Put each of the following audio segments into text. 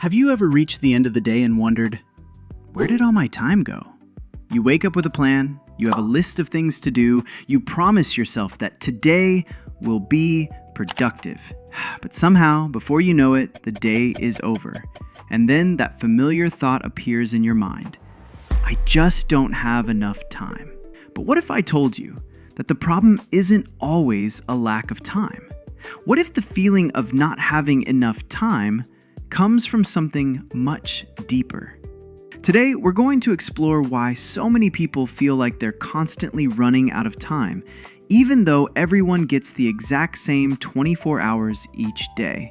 Have you ever reached the end of the day and wondered, where did all my time go? You wake up with a plan, you have a list of things to do, you promise yourself that today will be productive. But somehow, before you know it, the day is over. And then that familiar thought appears in your mind. I just don't have enough time. But what if I told you that the problem isn't always a lack of time? What if the feeling of not having enough time comes from something much deeper? Today, we're going to explore why so many people feel like they're constantly running out of time, even though everyone gets the exact same 24 hours each day.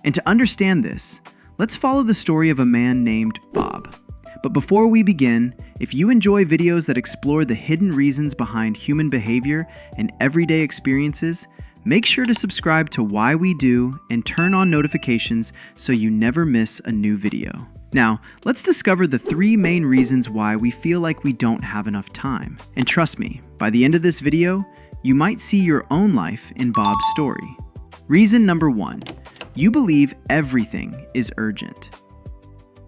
And to understand this, let's follow the story of a man named Bob. But before we begin, if you enjoy videos that explore the hidden reasons behind human behavior and everyday experiences, make sure to subscribe to Why We Do and turn on notifications so you never miss a new video. Now, let's discover the 3 main reasons why we feel like we don't have enough time. And trust me, by the end of this video, you might see your own life in Bob's story. Reason number 1, you believe everything is urgent.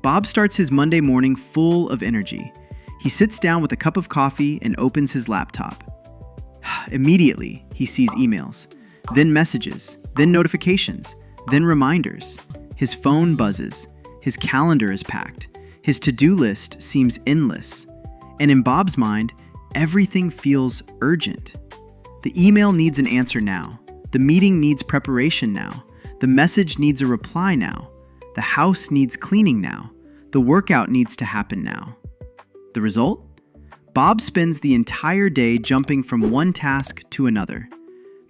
Bob starts his Monday morning full of energy. He sits down with a cup of coffee and opens his laptop. Immediately, he sees emails, then messages, then notifications, then reminders. His phone buzzes. His calendar is packed. His to-do list seems endless. And in Bob's mind, everything feels urgent. The email needs an answer now. The meeting needs preparation now. The message needs a reply now. The house needs cleaning now. The workout needs to happen now. The result? Bob spends the entire day jumping from one task to another.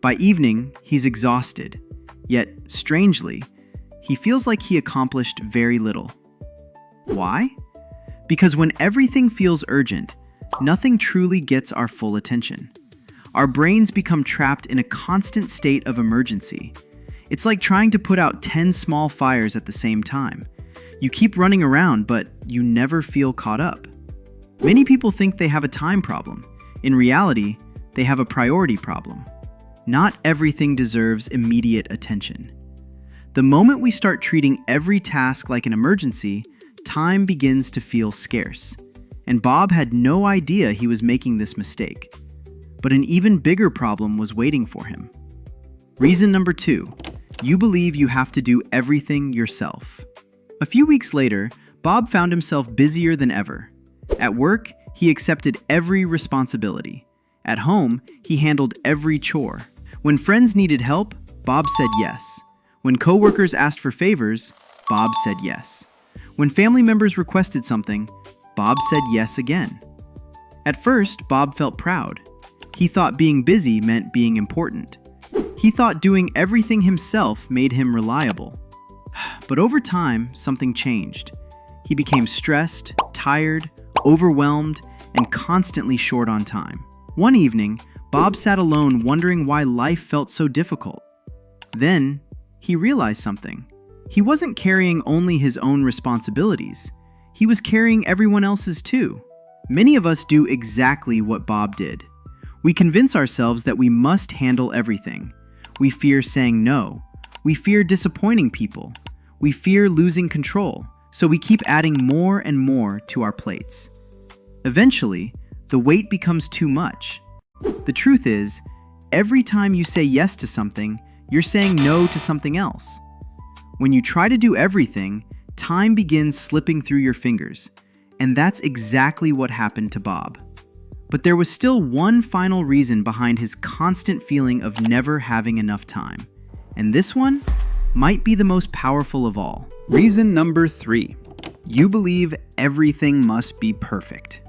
By evening, he's exhausted. Yet, strangely, he feels like he accomplished very little. Why? Because when everything feels urgent, nothing truly gets our full attention. Our brains become trapped in a constant state of emergency. It's like trying to put out 10 small fires at the same time. You keep running around, but you never feel caught up. Many people think they have a time problem. In reality, they have a priority problem. Not everything deserves immediate attention. The moment we start treating every task like an emergency, time begins to feel scarce. And Bob had no idea he was making this mistake. But an even bigger problem was waiting for him. Reason number 2, you believe you have to do everything yourself. A few weeks later, Bob found himself busier than ever. At work, he accepted every responsibility. At home, he handled every chore. When friends needed help, Bob said yes. When coworkers asked for favors, Bob said yes. When family members requested something, Bob said yes again. At first, Bob felt proud. He thought being busy meant being important. He thought doing everything himself made him reliable. But over time, something changed. He became stressed, tired, overwhelmed, and constantly short on time. One evening, Bob sat alone wondering why life felt so difficult. Then, he realized something. He wasn't carrying only his own responsibilities. He was carrying everyone else's too. Many of us do exactly what Bob did. We convince ourselves that we must handle everything. We fear saying no. We fear disappointing people. We fear losing control. So we keep adding more and more to our plates. Eventually, the weight becomes too much. The truth is, every time you say yes to something, you're saying no to something else. When you try to do everything, time begins slipping through your fingers. And that's exactly what happened to Bob. But there was still one final reason behind his constant feeling of never having enough time. And this one might be the most powerful of all. Reason number 3, you believe everything must be perfect.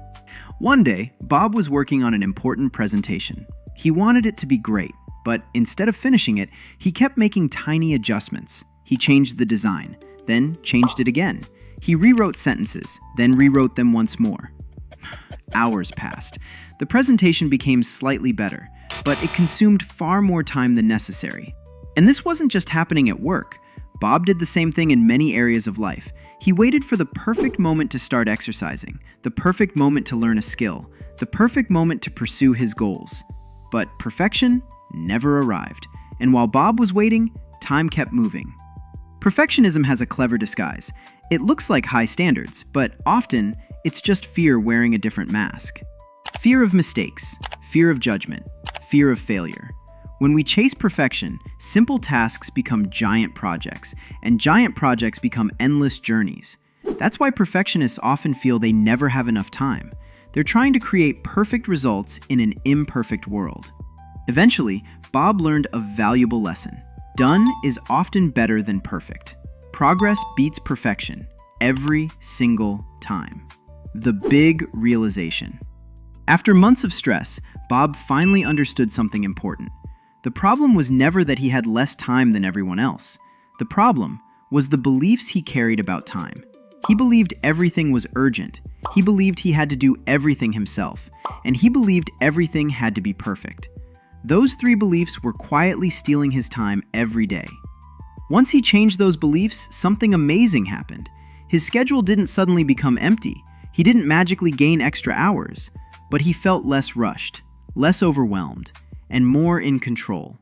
One day, Bob was working on an important presentation. He wanted it to be great, but instead of finishing it, he kept making tiny adjustments. He changed the design, then changed it again. He rewrote sentences, then rewrote them once more. Hours passed. The presentation became slightly better, but it consumed far more time than necessary. And this wasn't just happening at work. Bob did the same thing in many areas of life. He waited for the perfect moment to start exercising, the perfect moment to learn a skill, the perfect moment to pursue his goals. But perfection never arrived. And while Bob was waiting, time kept moving. Perfectionism has a clever disguise. It looks like high standards, but often it's just fear wearing a different mask. Fear of mistakes, fear of judgment, fear of failure. When we chase perfection, simple tasks become giant projects, and giant projects become endless journeys. That's why perfectionists often feel they never have enough time. They're trying to create perfect results in an imperfect world. Eventually, Bob learned a valuable lesson. Done is often better than perfect. Progress beats perfection every single time. The big realization. After months of stress, Bob finally understood something important. The problem was never that he had less time than everyone else. The problem was the beliefs he carried about time. He believed everything was urgent. He believed he had to do everything himself. And he believed everything had to be perfect. Those three beliefs were quietly stealing his time every day. Once he changed those beliefs, something amazing happened. His schedule didn't suddenly become empty. He didn't magically gain extra hours, but he felt less rushed, less overwhelmed, and more in control.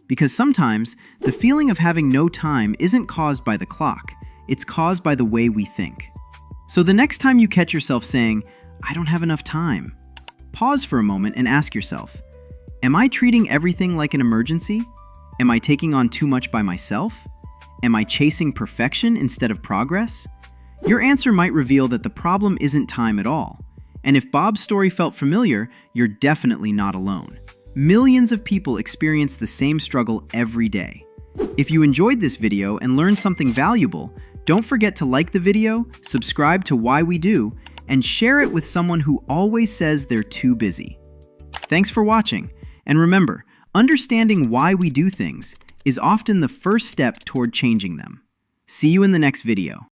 Because sometimes, the feeling of having no time isn't caused by the clock, it's caused by the way we think. So the next time you catch yourself saying, "I don't have enough time," pause for a moment and ask yourself, am I treating everything like an emergency? Am I taking on too much by myself? Am I chasing perfection instead of progress? Your answer might reveal that the problem isn't time at all. And if Bob's story felt familiar, you're definitely not alone. Millions of people experience the same struggle every day. If you enjoyed this video and learned something valuable, don't forget to like the video, subscribe to Why We Do, and share it with someone who always says they're too busy. Thanks for watching. And remember, understanding why we do things is often the first step toward changing them. See you in the next video.